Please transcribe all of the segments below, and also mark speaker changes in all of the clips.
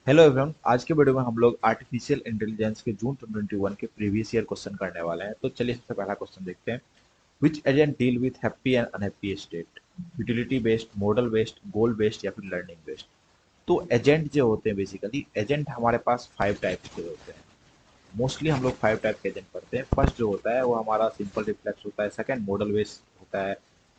Speaker 1: Hello everyone. आज के video में हम लोग आर्टिफिशियल इंटेलिजेंस के जून 2021 के प्रीवियस ईयर क्वेश्चन करने वाले हैं। तो चलिए सबसे पहला क्वेश्चन देखते हैं। Which agent deal with happy and unhappy state? Utility based, model based, goal based या फिर लर्निंग बेस्ड? तो एजेंट जो होते हैं, बेसिकली एजेंट हमारे पास 5 टाइप के होते हैं। मोस्टली हम लोग 5 टाइप के एजेंट पढ़ते हैं। फर्स्ट जो होता है वो हमारा सिंपल रिफ्लेक्स होता है। सेकंड मॉडल बेस्ड होता है।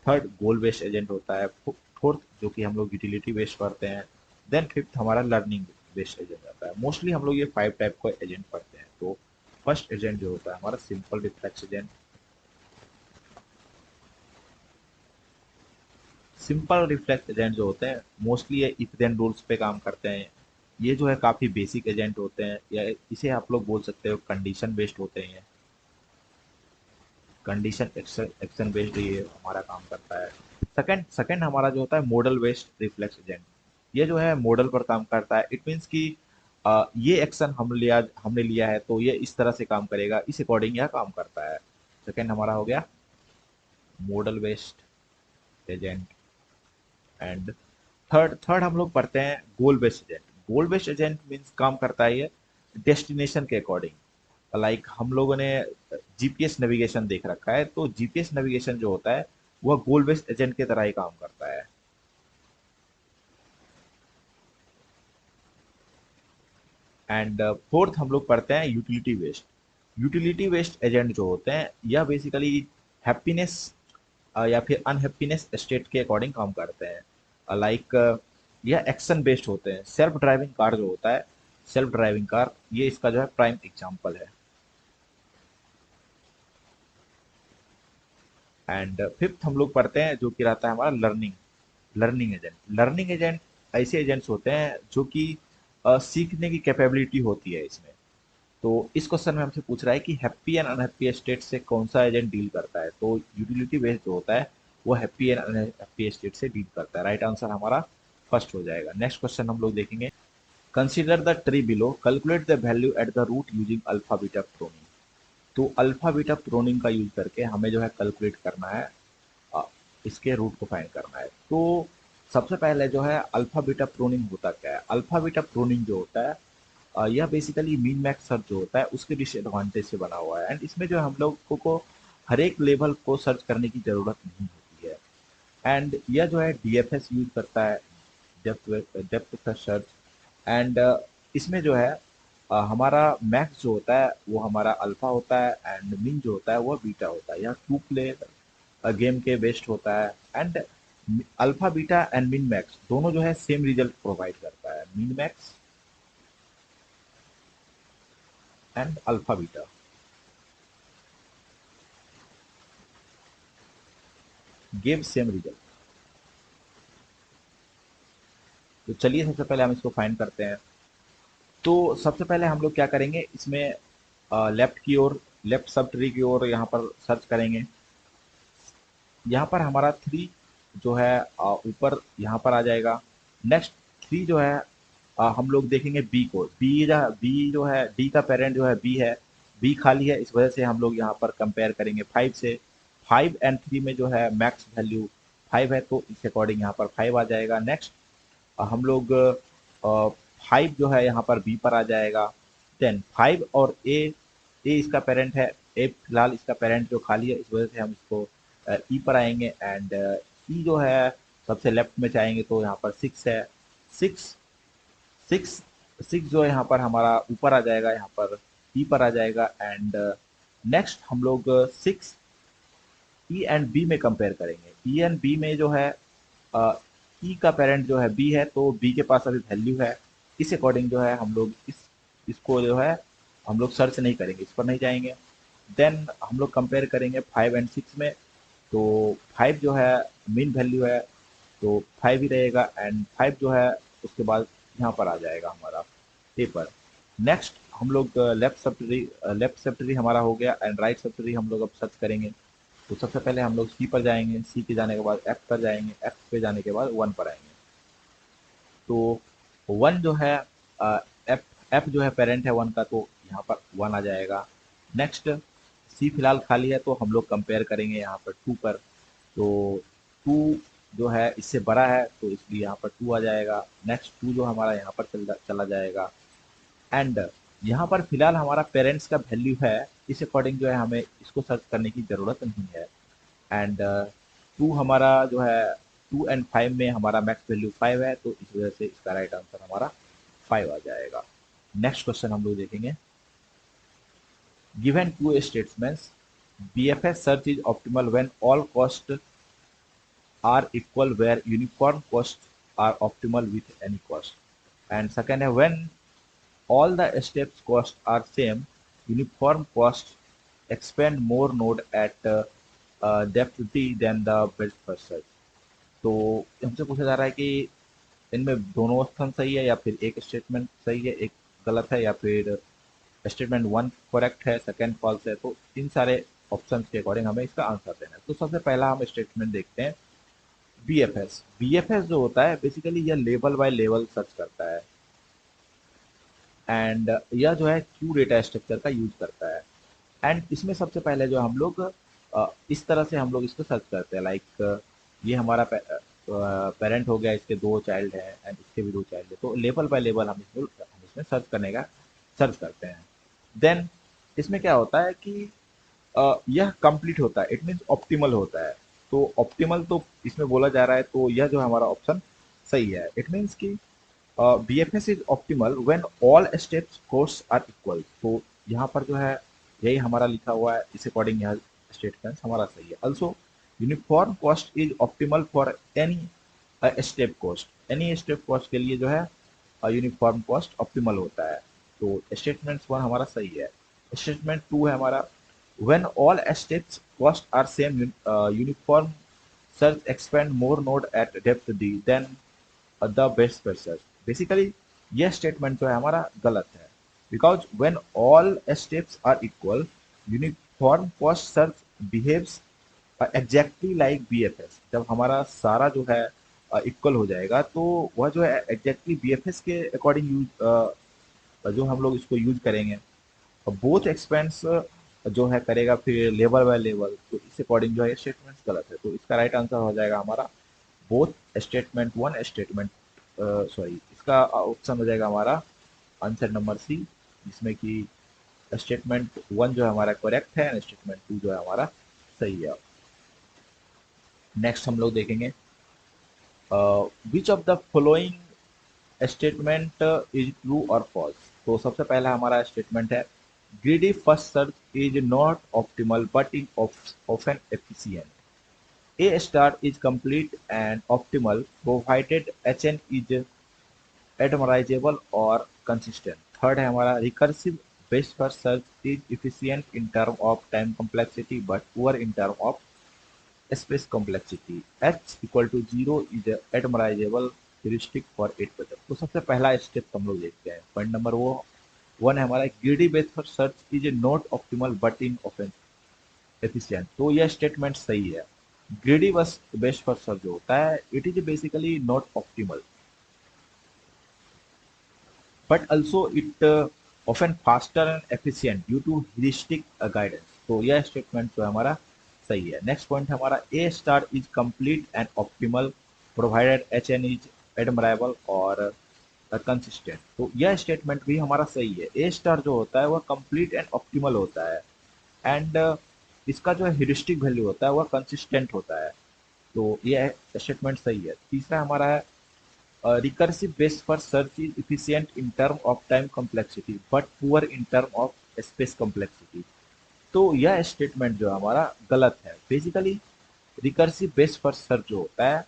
Speaker 1: थर्ड गोल बेस्ड एजेंट होता है। फोर्थ जो कि हम लोग यूटिलिटी बेस्ड पढ़ते हैं। देन फिफ्थ हमारा लर्निंग बेस्ड एजेंट आता है। मोस्टली हम लोग ये 5 टाइप का एजेंट पढ़ते हैं। तो फर्स्ट एजेंट जो होता है हमारा simple reflex agent. Simple reflex agent जो होते हैं मोस्टली ये इफ देन रूल्स पे काम करते हैं। ये जो है काफ़ी बेसिक एजेंट होते हैं, या इसे आप लोग बोल सकते हो कंडीशन बेस्ड होते हैं। कंडीशन एक्शन बेस्ड ये हमारा काम करता है। सेकंड सेकंड हमारा जो होता है मॉडल बेस्ड रिफ्लेक्स एजेंट। ये जो है मॉडल पर काम करता है। इट मीन्स कि ये एक्शन हमने लिया है तो ये इस तरह से काम करेगा, इस अकॉर्डिंग यह काम करता है। सेकंड हमारा हो गया model based agent. And third third हम लोग पढ़ते हैं गोल बेस्ड एजेंट। गोल बेस्ड एजेंट मीन्स काम करता है ये डेस्टिनेशन के अकॉर्डिंग। लाइक हम लोगों ने जीपीएस नेविगेशन देख रखा है, तो जीपीएस नेविगेशन जो होता है वह गोल बेस्ड एजेंट की तरह ही काम करता है। एंड फोर्थ हम लोग पढ़ते हैं utility based. Utility based agent जो होते हैं यह बेसिकली हैप्पीनेस या फिर अनहैप्पीनेस स्टेट के अकॉर्डिंग काम करते हैं। लाइक यह एक्शन बेस्ड होते हैं। सेल्फ ड्राइविंग कार जो होता है, सेल्फ ड्राइविंग कार ये इसका जो है प्राइम एग्जांपल है। एंड फिफ्थ हम लोग पढ़ते हैं जो कि रहता है हमारा learning learning agent. Learning agent ऐसे एजेंट्स होते हैं जो कि सीखने की कैपेबिलिटी होती है इसमें। तो इस क्वेश्चन में हमसे पूछ रहा है कि हैप्पी एंड अनहैप्पी स्टेट से कौन सा एजेंट डील करता है। तो यूटिलिटी बेस्ड जो होता है वो हैप्पी एंड अनहैप्पी स्टेट से डील करता है। राइट आंसर हमारा फर्स्ट हो जाएगा। नेक्स्ट क्वेश्चन हम लोग देखेंगे। Consider the tree below, calculate the value at the root using alpha beta pruning. तो अल्फा बीटा प्रोनिंग का यूज करके हमें जो है कैलकुलेट करना है, अ, इसके रूट को फाइंड करना है। तो सबसे पहले जो है अल्फा बीटा प्रोनिंग होता क्या है। अल्फा बीटा प्रोनिंग जो होता है यह बेसिकली मीन मैक्स सर्च जो होता है उसके डिसएडवांटेज से बना हुआ है। एंड इसमें जो है हम लोग को हर एक लेवल को सर्च करने की जरूरत नहीं होती है। एंड यह जो है डीएफएस यूज करता है, depth depth first search. And इसमें जो है हमारा मैक्स जो होता है वो हमारा अल्फा होता है, एंड मिन जो होता है वो बीटा होता है। यह टू प्लेयर गेम के बेस्ट होता है। And alpha beta and min max दोनों जो है सेम रिजल्ट प्रोवाइड करता है। Min max and alpha beta give same result. तो चलिए सबसे पहले हम इसको फाइंड करते हैं। तो सबसे पहले हम लोग क्या करेंगे, इसमें लेफ्ट की ओर, लेफ्ट सब ट्री की ओर यहाँ पर सर्च करेंगे। यहाँ पर हमारा थ्री जो है ऊपर यहाँ पर आ जाएगा। नेक्स्ट थ्री जो है हम लोग देखेंगे बी को। बी जो है डी का पेरेंट जो है बी है। बी खाली है, इस वजह से हम लोग यहाँ पर कंपेयर करेंगे फाइव से। फाइव एंड थ्री में जो है मैक्स वैल्यू फाइव है, तो इस अकॉर्डिंग यहाँ पर फाइव आ जाएगा। नेक्स्ट हम लोग फाइव जो है यहाँ पर बी पर आ जाएगा। देन फाइव और ए इसका पेरेंट है। ए फिलहाल इसका पेरेंट जो खाली है, इस वजह से हम इसको ई पर आएंगे। एंड ई जो है सबसे लेफ्ट में जाएंगे तो यहाँ पर सिक्स है। सिक्स सिक्स सिक्स जो है यहाँ पर हमारा ऊपर आ जाएगा, यहाँ पर ई पर आ जाएगा। एंड नेक्स्ट हम लोग सिक्स ई एंड बी में कंपेयर करेंगे। ई एंड बी में जो है ई का पेरेंट जो है बी है, तो बी के पास अभी वैल्यू है। इस अकॉर्डिंग जो है हम लोग इसको जो है हम लोग सर्च नहीं करेंगे, इस पर नहीं जाएंगे। देन हम लोग कंपेयर करेंगे फाइव एंड सिक्स में। तो फाइव जो है मेन वैल्यू है, तो फाइव ही रहेगा। एंड फाइव जो है उसके बाद यहाँ पर आ जाएगा हमारा ए पर। नेक्स्ट हम लोग लेफ्ट सब ट्री हमारा हो गया। एंड राइट सब ट्री हम लोग अब सर्च करेंगे। तो सबसे पहले हम लोग सी पर जाएंगे, सी के जाने के बाद एफ पर जाएंगे, एफ पे जाने के बाद वन पर आएंगे। तो वन जो है एफ एफ जो है पेरेंट है वन का, तो यहाँ पर वन आ जाएगा। नेक्स्ट सी फिलहाल खाली है, तो हम लोग कंपेयर करेंगे यहाँ पर टू पर। तो टू जो है इससे बड़ा है तो इसलिए यहाँ पर टू आ जाएगा। नेक्स्ट टू जो हमारा यहाँ पर चला जाएगा। एंड यहाँ पर फिलहाल हमारा पेरेंट्स का वैल्यू है, इस अकॉर्डिंग जो है हमें इसको सर्च करने की ज़रूरत नहीं है। एंड टू हमारा जो है 2 और 5 में हमारा मैक्स वैल्यू 5 है, तो इस वजह से इसका राइट आंसर हमारा 5 आ जाएगा। नेक्स्ट क्वेश्चन हम लोग देखेंगे। Given two statements, BFS search is optimal when all costs are equal, where uniform costs are optimal with any cost. And second है when all the steps costs are same, uniform costs expand more node at depth D than the best first search. तो हमसे पूछा जा रहा है कि इनमें दोनों ऑप्शन सही है या फिर एक स्टेटमेंट सही है एक गलत है, या फिर स्टेटमेंट वन करेक्ट है सेकंड फॉल्स है। तो इन सारे ऑप्शन के अकॉर्डिंग हमें इसका आंसर देना है। तो सबसे पहला हम स्टेटमेंट देखते हैं BFS जो होता है बेसिकली यह लेवल बाय लेवल सर्च करता है। एंड यह जो है क्यू डेटा स्ट्रक्चर का यूज करता है। एंड इसमें सबसे पहले जो हम लोग इस तरह से हम लोग इसको सर्च करते हैं, लाइक ये हमारा पेरेंट हो गया, इसके 2 चाइल्ड हैं एंड इसके भी 2 चाइल्ड है, तो लेवल बाय लेवल हम इसमें सर्च करते हैं। देन इसमें क्या होता है कि यह कंप्लीट होता है, इट मीन्स ऑप्टिमल होता है। तो ऑप्टिमल तो इसमें बोला जा रहा है, तो यह जो हमारा ऑप्शन सही है। इट मीन्स कि BFS is optimal when all steps costs are equal. तो यहाँ पर जो है यही हमारा लिखा हुआ है, इस अकॉर्डिंग यह स्टेटमेंट हमारा सही है। Also uniform cost is optimal for any step cost. Any step cost के लिए जो है यूनिफॉर्म कॉस्ट ऑप्टिमल होता है। तो स्टेटमेंट वन हमारा सही है। स्टेटमेंट टू है हमारा when all steps cost are same, uniform search expand more node at depth D than the best first search। Basically यह स्टेटमेंट जो है हमारा गलत है, because when all steps are equal, uniform cost search behaves exactly like BFS। जब हमारा सारा जो है इक्वल हो जाएगा तो वह जो है एग्जैक्टली BFS के अकॉर्डिंग यूज जो हम लोग इसको यूज करेंगे। बोथ एक्सपेंस जो है करेगा फिर लेवल बाय लेवल, तो इस अकॉर्डिंग जो है स्टेटमेंट गलत है। तो इसका राइट आंसर हो जाएगा हमारा both statement one statement sorry, इसका ऑप्शन हो जाएगा हमारा आंसर नंबर सी, जिसमें कि स्टेटमेंट वन जो है हमारा करेक्ट है, स्टेटमेंट टू जो है हमारा सही है। नेक्स्ट हम लोग देखेंगे which of the following statement is true और फॉल्स। तो सबसे पहला हमारा स्टेटमेंट है greedy first search is not optimal but is often efficient. A star is complete and optimal provided HN is admirable or consistent. Third है हमारा recursive best first search is efficient in term of time complexity but poor in term of space complexity. H equal to 0 is admirable heuristic for 8 budget. तो सबसे पहला step हम लोग देखते हैं। Point number वो वन है हमारा greedy based for search is a not optimal but in offence efficient. तो यह स्टेटमेंट सही है। ग्रीडी बस बेस्ट फॉर सर्च जो होता है it is basically not optimal but also it often faster and efficient due to heuristic guidance. तो यह स्टेटमेंट जो है हमारा सही है। नेक्स्ट पॉइंट है हमारा A star is complete and optimal provided H N is admissible और कंसिस्टेंट। तो यह स्टेटमेंट भी हमारा सही है। ए स्टार जो होता है वह कंप्लीट एंड ऑप्टिमल होता है एंड इसका जो ह्यूरिस्टिक वैल्यू होता है वह कंसिस्टेंट होता है। तो यह स्टेटमेंट सही है। तीसरा हमारा है recursive based for search is efficient in term of time complexity but poor in term of space complexity. तो यह स्टेटमेंट जो हमारा गलत है। Basically recursive based for search जो होता है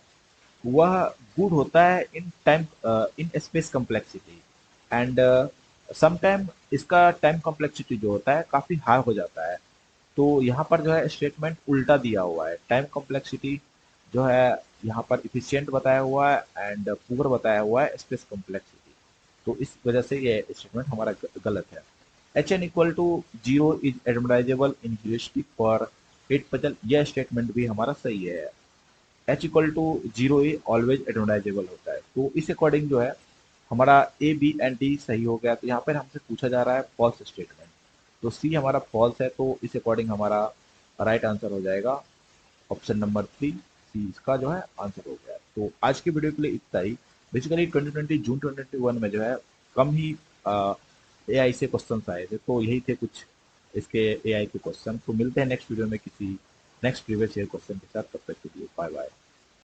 Speaker 1: वह गुड होता है in time in space complexity and sometime इसका टाइम कॉम्प्लेक्सिटी जो होता है काफ़ी हाई हो जाता है। तो यहाँ पर जो है स्टेटमेंट उल्टा दिया हुआ है। टाइम कॉम्प्लेक्सिटी जो है यहाँ पर इफिशियंट बताया हुआ है एंड पुअर बताया हुआ है स्पेस कॉम्प्लेक्सिटी। तो इस वजह से ये स्टेटमेंट हमारा गलत है। H N equal to 0 is admissible in heuristic for 8 puzzle, यह स्टेटमेंट भी हमारा सही है। एच इक्वल टू 0 ही ऑलवेज एडमराइजेबल होता है। तो इस अकॉर्डिंग जो है हमारा ए बी एंड डी सही हो गया। तो यहाँ पर हमसे पूछा जा रहा है फॉल्स स्टेटमेंट, तो सी हमारा फॉल्स है। तो इस अकॉर्डिंग हमारा राइट आंसर हो जाएगा ऑप्शन नंबर 3 सी इसका जो है आंसर हो गया। तो आज की वीडियो के लिए इतना ही। बेसिकली 2020 जून 2021 में जो है कम ही एआई से क्वेश्चंस आए थे, तो यही थे कुछ इसके एआई के क्वेश्चन। तो मिलते हैं नेक्स्ट वीडियो में किसी नेक्स्ट प्रीवियस ईयर क्वेश्चन के साथ। तब तक के लिए बाय बाय।